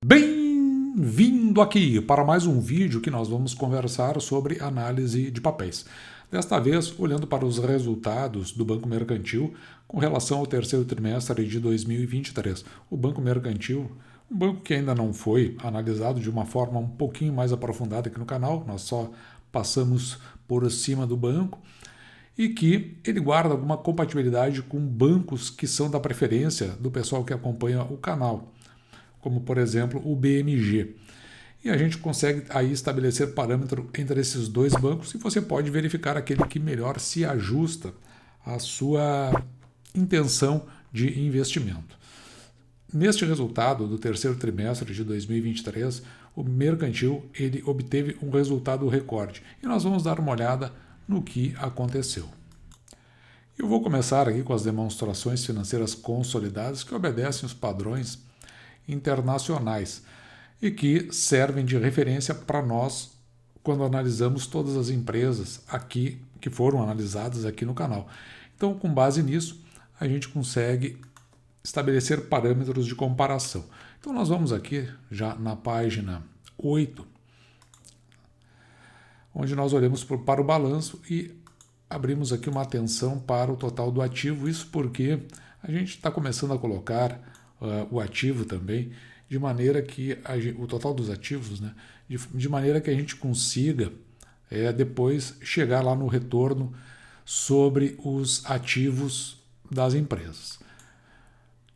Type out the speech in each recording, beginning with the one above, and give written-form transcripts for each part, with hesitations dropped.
Bem-vindo aqui para mais um vídeo que nós vamos conversar sobre análise de papéis. Desta vez, olhando para os resultados do Banco Mercantil com relação ao terceiro trimestre de 2023. O Banco Mercantil, um banco que ainda não foi analisado de uma forma um pouquinho mais aprofundada aqui no canal, nós só passamos por cima do banco, e que ele guarda alguma compatibilidade com bancos que são da preferência do pessoal que acompanha o canal, como por exemplo o BMG. E a gente consegue aí estabelecer parâmetro entre esses dois bancos e você pode verificar aquele que melhor se ajusta à sua intenção de investimento. Neste resultado do terceiro trimestre de 2023, o Mercantil ele obteve um resultado recorde e nós vamos dar uma olhada no que aconteceu. Eu vou começar aqui com as demonstrações financeiras consolidadas que obedecem os padrões internacionais e que servem de referência para nós quando analisamos todas as empresas aqui que foram analisadas aqui no canal. Então, com base nisso, a gente consegue estabelecer parâmetros de comparação. Então, nós vamos aqui já na página 8, onde nós olhamos para o balanço e abrimos aqui uma atenção para o total do ativo, isso porque a gente está começando a colocar o ativo também, de maneira que o total dos ativos, né, de maneira que a gente consiga depois chegar lá no retorno sobre os ativos das empresas,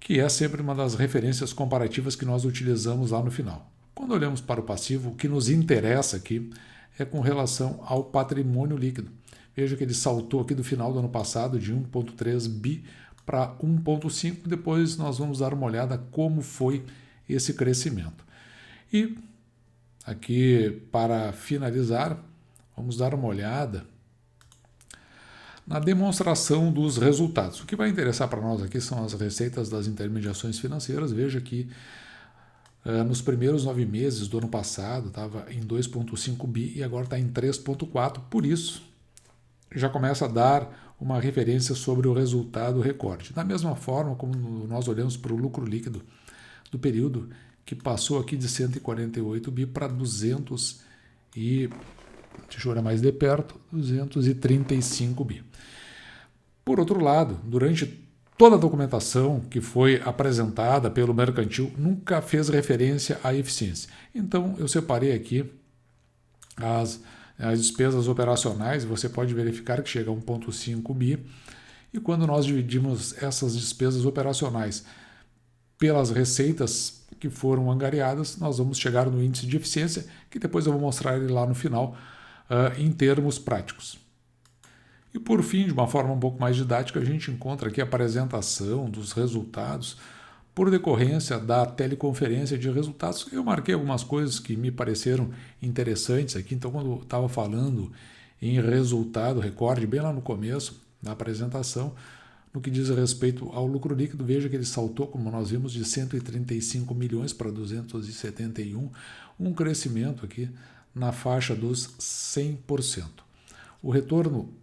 que é sempre uma das referências comparativas que nós utilizamos lá no final. Quando olhamos para o passivo, o que nos interessa aqui é com relação ao patrimônio líquido. Veja que ele saltou aqui do final do ano passado de 1,3 bi para 1,5, depois nós vamos dar uma olhada como foi esse crescimento. E aqui, para finalizar, vamos dar uma olhada na demonstração dos resultados. O que vai interessar para nós aqui são as receitas das intermediações financeiras. Veja que nos primeiros 9 meses do ano passado estava em 2,5 bi e agora está em 3,4, por isso já começa a dar uma referência sobre o resultado recorde. Da mesma forma como nós olhamos para o lucro líquido do período, que passou aqui de 148 bi para 200 e, deixa eu olhar mais de perto, 235 bi. Por outro lado, durante toda a documentação que foi apresentada pelo Mercantil, nunca fez referência à eficiência. Então, eu separei aqui as despesas operacionais, você pode verificar que chega a 1,5 bi, e quando nós dividimos essas despesas operacionais pelas receitas que foram angariadas, nós vamos chegar no índice de eficiência, que depois eu vou mostrar ele lá no final, em termos práticos. E por fim, de uma forma um pouco mais didática, a gente encontra aqui a apresentação dos resultados por decorrência da teleconferência de resultados. Eu marquei algumas coisas que me pareceram interessantes aqui, então quando eu estava falando em resultado recorde, bem lá no começo da apresentação, no que diz respeito ao lucro líquido, veja que ele saltou, como nós vimos, de 135 milhões para 271, um crescimento aqui na faixa dos 100%. O retorno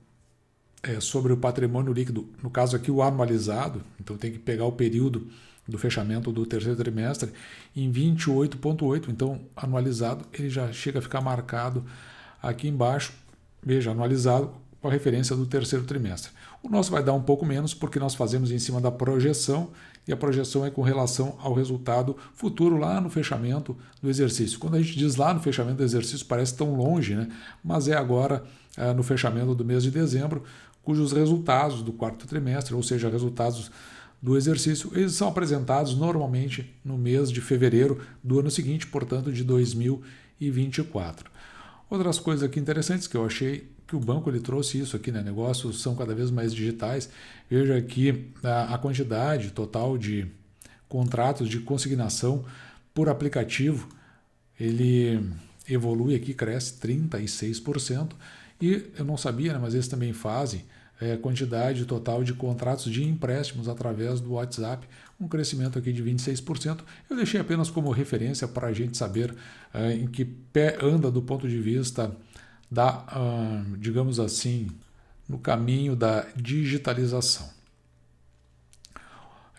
sobre o patrimônio líquido, no caso aqui o anualizado, então tem que pegar o período do fechamento do terceiro trimestre, em 28,8, então anualizado, ele já chega a ficar marcado aqui embaixo, veja, anualizado com a referência do terceiro trimestre. O nosso vai dar um pouco menos porque nós fazemos em cima da projeção e a projeção é com relação ao resultado futuro lá no fechamento do exercício. Quando a gente diz lá no fechamento do exercício parece tão longe, né? Mas é agora no fechamento do mês de dezembro, cujos resultados do quarto trimestre, ou seja, resultados do exercício, eles são apresentados normalmente no mês de fevereiro do ano seguinte, portanto de 2024. Outras coisas aqui interessantes que eu achei que o banco ele trouxe isso aqui, né? Negócios são cada vez mais digitais. Veja aqui a quantidade total de contratos de consignação por aplicativo, ele evolui aqui, cresce 36%, e eu não sabia, né, mas eles também fazem quantidade total de contratos de empréstimos através do WhatsApp, um crescimento aqui de 26%. Eu deixei apenas como referência para a gente saber em que pé anda do ponto de vista da, digamos assim, no caminho da digitalização.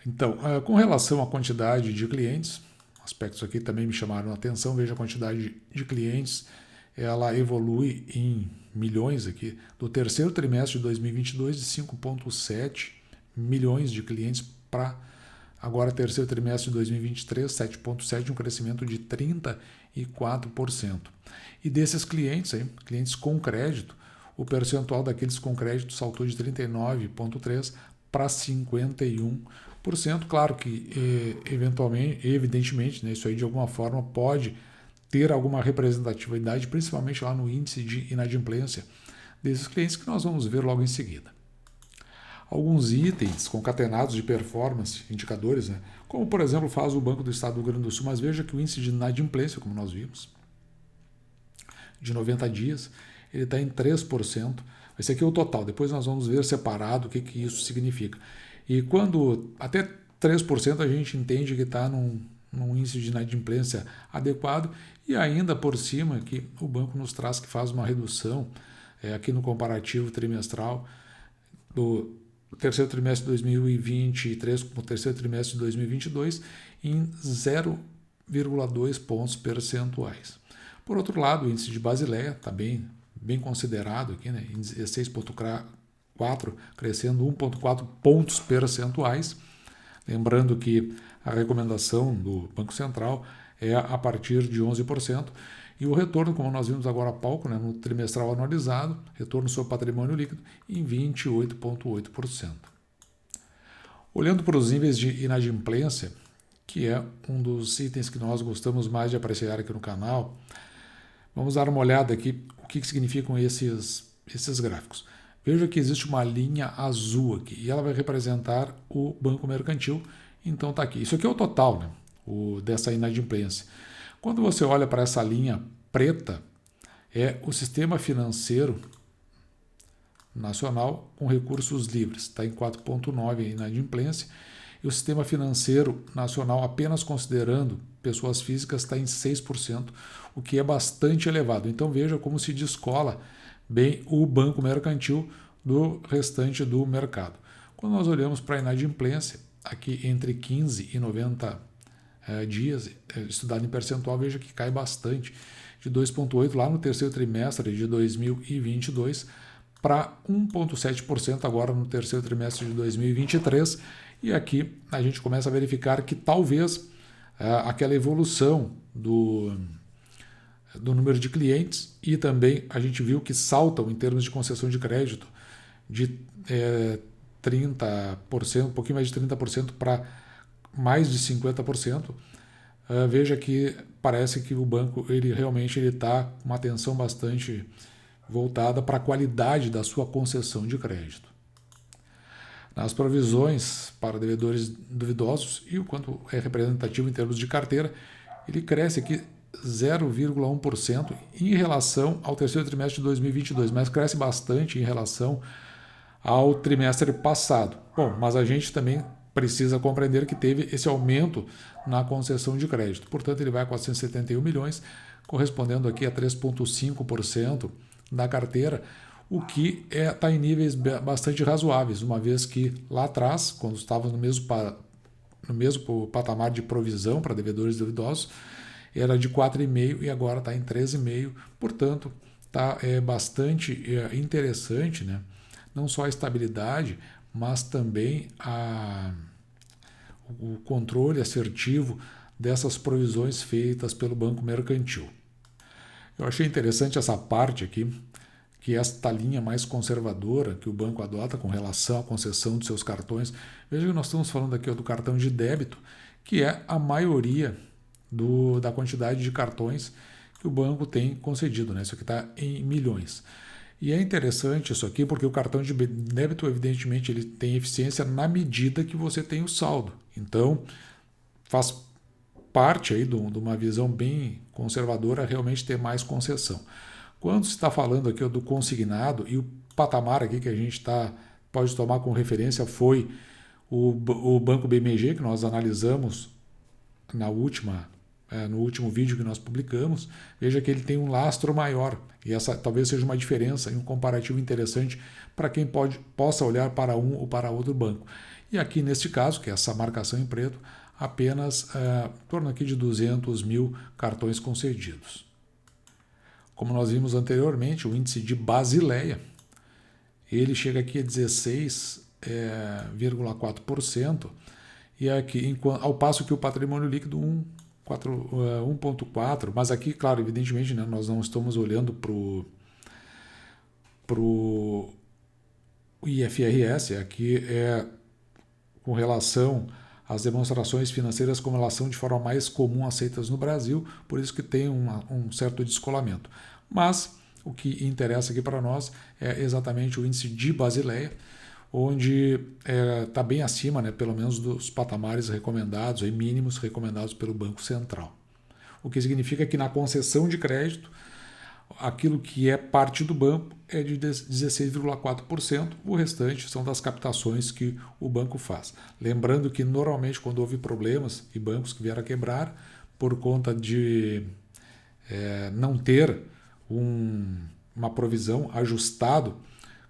Então, com relação à quantidade de clientes, aspectos aqui também me chamaram a atenção. Veja a quantidade de clientes, ela evolui em milhões aqui, do terceiro trimestre de 2022 de 5,7 milhões de clientes para agora terceiro trimestre de 2023, 7,7, um crescimento de 34%. E desses clientes, aí, clientes com crédito, o percentual daqueles com crédito saltou de 39,3% para 51%. Claro que, evidentemente, né, isso aí de alguma forma pode ter alguma representatividade, principalmente lá no índice de inadimplência desses clientes, que nós vamos ver logo em seguida. Alguns itens concatenados de performance, indicadores, né, como por exemplo faz o Banco do Estado do Rio Grande do Sul, mas veja que o índice de inadimplência, como nós vimos, de 90 dias, ele está em 3%. Esse aqui é o total, depois nós vamos ver separado o que isso significa. E quando até 3% a gente entende que está num índice de inadimplência adequado, e ainda por cima que o banco nos traz que faz uma redução aqui no comparativo trimestral do terceiro trimestre de 2023 com o terceiro trimestre de 2022 em 0,2 pontos percentuais. Por outro lado, o índice de Basileia está bem considerado aqui, né, em 16,4, crescendo 1,4 pontos percentuais. Lembrando que a recomendação do Banco Central é a partir de 11%, e o retorno, como nós vimos agora há pouco, né, no trimestral anualizado, retorno sobre patrimônio líquido em 28,8%. Olhando para os níveis de inadimplência, que é um dos itens que nós gostamos mais de apreciar aqui no canal, vamos dar uma olhada aqui o que significam esses gráficos. Veja que existe uma linha azul aqui e ela vai representar o Banco Mercantil. Então está aqui. Isso aqui é o total, né, dessa inadimplência. Quando você olha para essa linha preta, é o sistema financeiro nacional com recursos livres. Está em 4,9% a inadimplência. E o sistema financeiro nacional, apenas considerando pessoas físicas, está em 6%, o que é bastante elevado. Então veja como se descola bem o Banco Mercantil do restante do mercado. Quando nós olhamos para a inadimplência, aqui entre 15 e 90 dias, estudado em percentual, veja que cai bastante, de 2,8% lá no terceiro trimestre de 2022 para 1,7% agora no terceiro trimestre de 2023. E aqui a gente começa a verificar que talvez aquela evolução do número de clientes, e também a gente viu que saltam em termos de concessão de crédito de 30%, um pouquinho mais de 30% para mais de 50%. Veja que parece que o banco realmente está com uma atenção bastante voltada para a qualidade da sua concessão de crédito. Nas provisões para devedores duvidosos, e o quanto é representativo em termos de carteira, ele cresce aqui 0,1% em relação ao terceiro trimestre de 2022, mas cresce bastante em relação ao trimestre passado. Bom, mas a gente também precisa compreender que teve esse aumento na concessão de crédito. Portanto, ele vai a 471 milhões, correspondendo aqui a 3,5% da carteira, o que está em níveis bastante razoáveis, uma vez que lá atrás, quando estava no mesmo patamar de provisão para devedores duvidosos, era de 4,5% e agora está em 13,5%. Portanto, está bastante interessante, né? Não só a estabilidade, mas também o controle assertivo dessas provisões feitas pelo Banco Mercantil. Eu achei interessante essa parte aqui, que esta linha mais conservadora que o banco adota com relação à concessão de seus cartões. Veja que nós estamos falando aqui do cartão de débito, que é a maioria da quantidade de cartões que o banco tem concedido, né? Isso aqui está em milhões. E é interessante isso aqui porque o cartão de débito, evidentemente, ele tem eficiência na medida que você tem o saldo. Então, faz parte aí de uma visão bem conservadora realmente ter mais concessão. Quando se está falando aqui do consignado, e o patamar aqui que a gente pode tomar como referência foi o Banco BMG, que nós analisamos no último vídeo que nós publicamos. Veja que ele tem um lastro maior, e essa talvez seja uma diferença e um comparativo interessante para quem possa olhar para um ou para outro banco. E aqui neste caso, que é essa marcação em preto, apenas em torno aqui de 200 mil cartões concedidos. Como nós vimos anteriormente, o índice de Basileia, ele chega aqui a 16,4%, e aqui, ao passo que o patrimônio líquido 1,4%, mas aqui, claro, evidentemente, né, nós não estamos olhando para o IFRS, aqui é com relação às demonstrações financeiras como elas são de forma mais comum aceitas no Brasil, por isso que tem um certo descolamento. Mas o que interessa aqui para nós é exatamente o índice de Basileia, onde está bem acima, né, pelo menos dos patamares recomendados, mínimos recomendados pelo Banco Central. O que significa que na concessão de crédito, aquilo que é parte do banco é de 16,4%, o restante são das captações que o banco faz. Lembrando que normalmente quando houve problemas e bancos que vieram a quebrar por conta de não ter uma provisão ajustado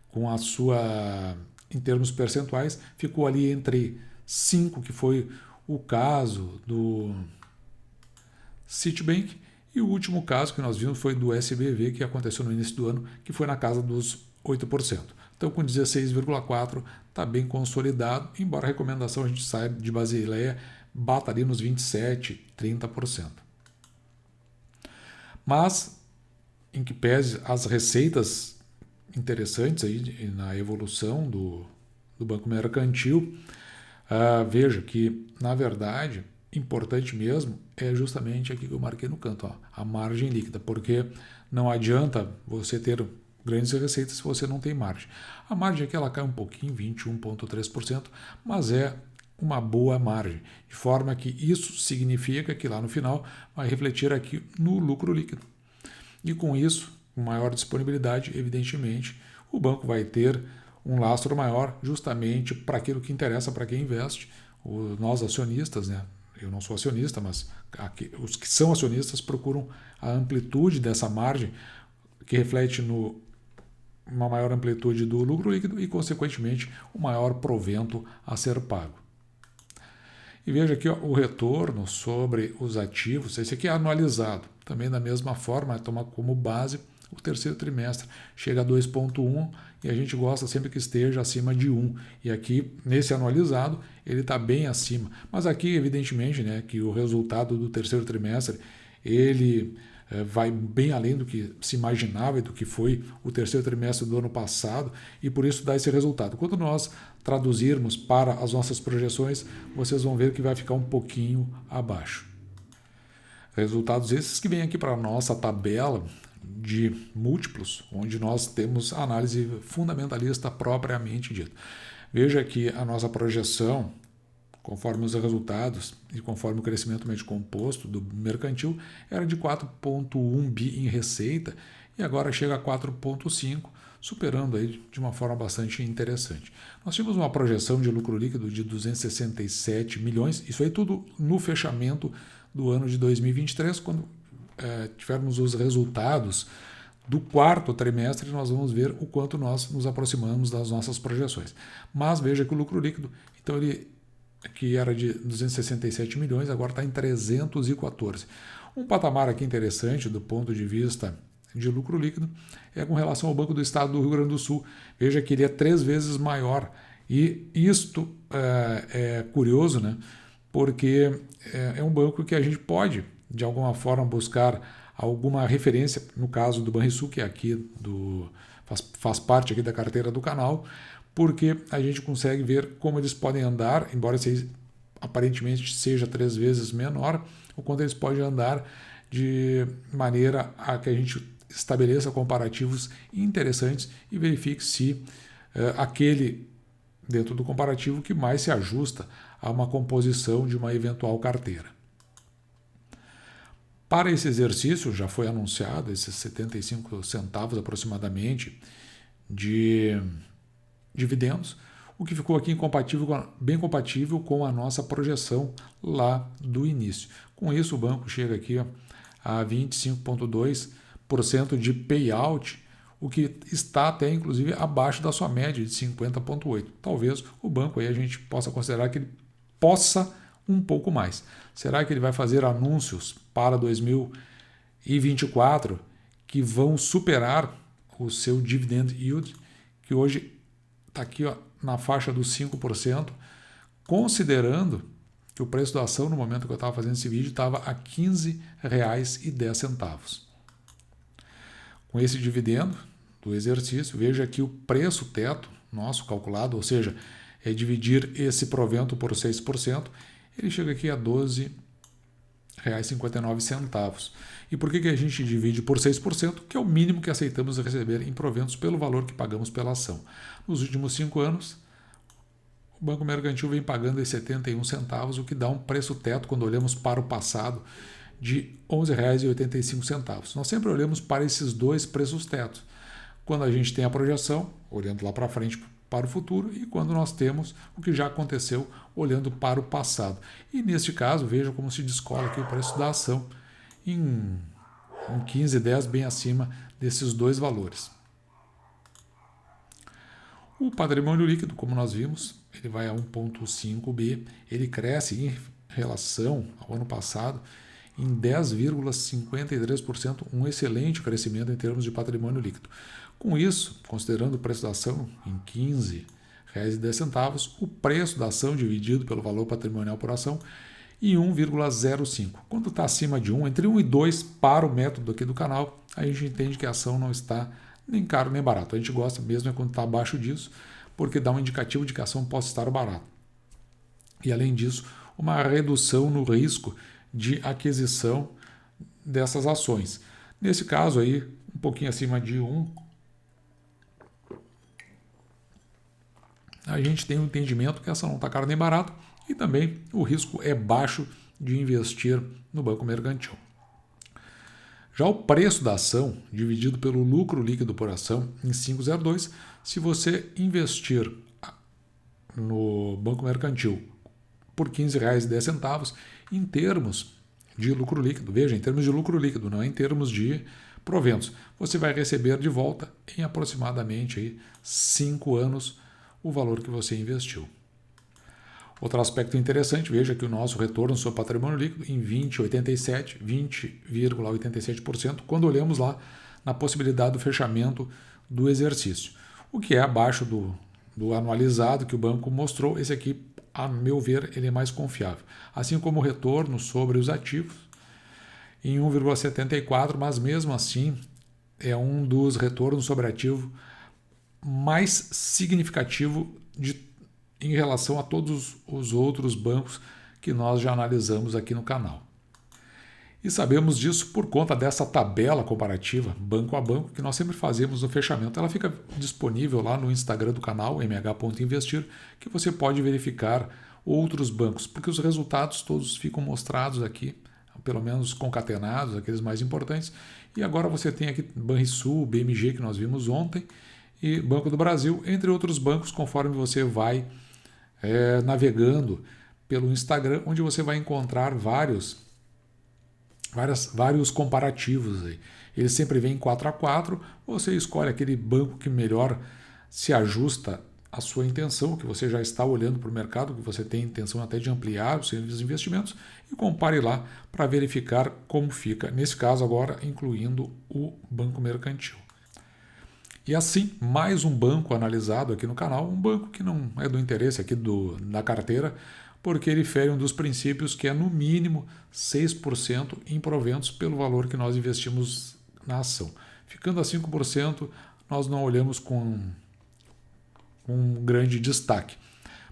com a sua, em termos percentuais, ficou ali entre 5, que foi o caso do Citibank, e o último caso que nós vimos foi do SBV, que aconteceu no início do ano, que foi na casa dos 8%. Então, com 16,4% está bem consolidado, embora a recomendação a gente saiba de Basileia bata ali nos 27%, 30%. Mas, em que pese as receitas interessantes aí na evolução do Banco Mercantil, veja que, na verdade, importante mesmo é justamente aqui que eu marquei no canto, a margem líquida, porque não adianta você ter grandes receitas se você não tem margem. A margem aqui ela cai um pouquinho, 21,3%, mas é uma boa margem, de forma que isso significa que lá no final vai refletir aqui no lucro líquido. E com isso, com maior disponibilidade, evidentemente, o banco vai ter um lastro maior justamente para aquilo que interessa para quem investe, nós acionistas, né? Eu não sou acionista, mas os que são acionistas procuram a amplitude dessa margem, que reflete uma maior amplitude do lucro líquido e, consequentemente, o maior provento a ser pago. E veja aqui o retorno sobre os ativos, esse aqui é anualizado. Também da mesma forma, toma como base o terceiro trimestre, chega a 2,1 e a gente gosta sempre que esteja acima de 1. E aqui, nesse anualizado, ele está bem acima. Mas aqui, evidentemente, né, que o resultado do terceiro trimestre, ele vai bem além do que se imaginava e do que foi o terceiro trimestre do ano passado, e por isso dá esse resultado. Quando nós traduzirmos para as nossas projeções, vocês vão ver que vai ficar um pouquinho abaixo. Resultados esses que vêm aqui para a nossa tabela de múltiplos, onde nós temos análise fundamentalista propriamente dita. Veja que a nossa projeção, conforme os resultados e conforme o crescimento médio composto do mercantil, era de 4,1 bi em receita e agora chega a 4,5, superando aí de uma forma bastante interessante. Nós tivemos uma projeção de lucro líquido de 267 milhões, isso aí tudo no fechamento do ano de 2023, quando tivermos os resultados do quarto trimestre, nós vamos ver o quanto nós nos aproximamos das nossas projeções. Mas veja que o lucro líquido, então ele que era de 267 milhões, agora está em 314. Um patamar aqui interessante do ponto de vista de lucro líquido é com relação ao Banco do Estado do Rio Grande do Sul. Veja que ele é 3 vezes maior. E isto é curioso, né? Porque é um banco que a gente pode, de alguma forma, buscar alguma referência, no caso do Banrisul, que é aqui faz parte aqui da carteira do canal, porque a gente consegue ver como eles podem andar, embora aparentemente seja 3 vezes menor, o quanto eles podem andar de maneira a que a gente estabeleça comparativos interessantes e verifique se aquele dentro do comparativo que mais se ajusta a uma composição de uma eventual carteira. Para esse exercício, já foi anunciado esses 75 centavos aproximadamente de dividendos, o que ficou aqui bem compatível com a nossa projeção lá do início. Com isso, o banco chega aqui a 25,2% de payout, o que está até inclusive abaixo da sua média de 50,8%. Talvez o banco aí a gente possa considerar que ele possa um pouco mais. Será que ele vai fazer anúncios para 2024 que vão superar o seu dividend yield, que hoje está aqui na faixa dos 5%, considerando que o preço da ação no momento que eu estava fazendo esse vídeo estava a R$ 15,10. Com esse dividendo do exercício, veja que o preço teto nosso calculado, ou seja, é dividir esse provento por 6%, ele chega aqui a R$ 12,59. E por que a gente divide por 6%? Que é o mínimo que aceitamos receber em proventos pelo valor que pagamos pela ação. Nos últimos 5 anos, o Banco Mercantil vem pagando R$ 71, o que dá um preço teto, quando olhamos para o passado, de R$ 11,85. Nós sempre olhamos para esses dois preços tetos. Quando a gente tem a projeção, olhando lá para frente para o futuro, e quando nós temos o que já aconteceu, olhando para o passado. E neste caso, veja como se descola aqui o preço da ação em 15,10, bem acima desses dois valores. O patrimônio líquido, como nós vimos, ele vai a 1,5 bi, ele cresce em relação ao ano passado em 10,53%, um excelente crescimento em termos de patrimônio líquido. Com isso, considerando o preço da ação em R$ 15,10, o preço da ação dividido pelo valor patrimonial por ação em 1,05. Quando está acima de 1, entre 1 e 2 para o método aqui do canal, a gente entende que a ação não está nem caro nem barato. A gente gosta mesmo quando está abaixo disso, porque dá um indicativo de que a ação possa estar barata. E além disso, uma redução no risco de aquisição dessas ações. Nesse caso aí, um pouquinho acima de 1, a gente tem um entendimento que essa não está cara nem barata e também o risco é baixo de investir no Banco Mercantil. Já o preço da ação, dividido pelo lucro líquido por ação, em 5,02, se você investir no Banco Mercantil por R$ 15,10, em termos de lucro líquido, veja, em termos de lucro líquido, não em termos de proventos, você vai receber de volta em aproximadamente aí 5 anos o valor que você investiu. Outro aspecto interessante, veja que o nosso retorno sobre patrimônio líquido em 20,87%, quando olhamos lá na possibilidade do fechamento do exercício, o que é abaixo do anualizado que o banco mostrou. Esse aqui, a meu ver, ele é mais confiável. Assim como o retorno sobre os ativos em 1,74%, mas mesmo assim é um dos retornos sobre ativo mais significativo em relação a todos os outros bancos que nós já analisamos aqui no canal. E sabemos disso por conta dessa tabela comparativa banco a banco que nós sempre fazemos no fechamento. Ela fica disponível lá no Instagram do canal, mh.investir, que você pode verificar outros bancos, porque os resultados todos ficam mostrados aqui, pelo menos concatenados, aqueles mais importantes. E agora você tem aqui Banrisul, BMG, que nós vimos ontem, e Banco do Brasil, entre outros bancos, conforme você vai navegando pelo Instagram, onde você vai encontrar vários comparativos aí. Ele sempre vem 4x4, você escolhe aquele banco que melhor se ajusta à sua intenção, que você já está olhando para o mercado, que você tem intenção até de ampliar os seus investimentos, e compare lá para verificar como fica. Nesse caso agora, incluindo o Banco Mercantil. E assim, mais um banco analisado aqui no canal, um banco que não é do interesse aqui da carteira, porque ele fere um dos princípios que é no mínimo 6% em proventos pelo valor que nós investimos na ação. Ficando a 5%, nós não olhamos com um grande destaque.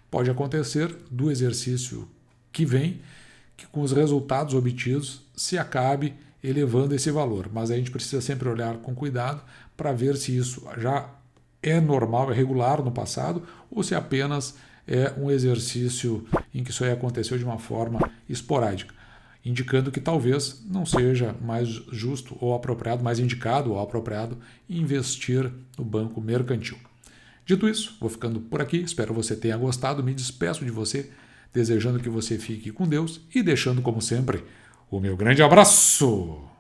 Pode acontecer do exercício que vem, que com os resultados obtidos se acabe elevando esse valor, mas a gente precisa sempre olhar com cuidado para ver se isso já é normal, é regular no passado, ou se apenas é um exercício em que isso aí aconteceu de uma forma esporádica, indicando que talvez não seja mais justo ou apropriado, mais indicado ou apropriado investir no Banco Mercantil. Dito isso, vou ficando por aqui, espero você tenha gostado, me despeço de você, desejando que você fique com Deus e deixando, como sempre, o meu grande abraço!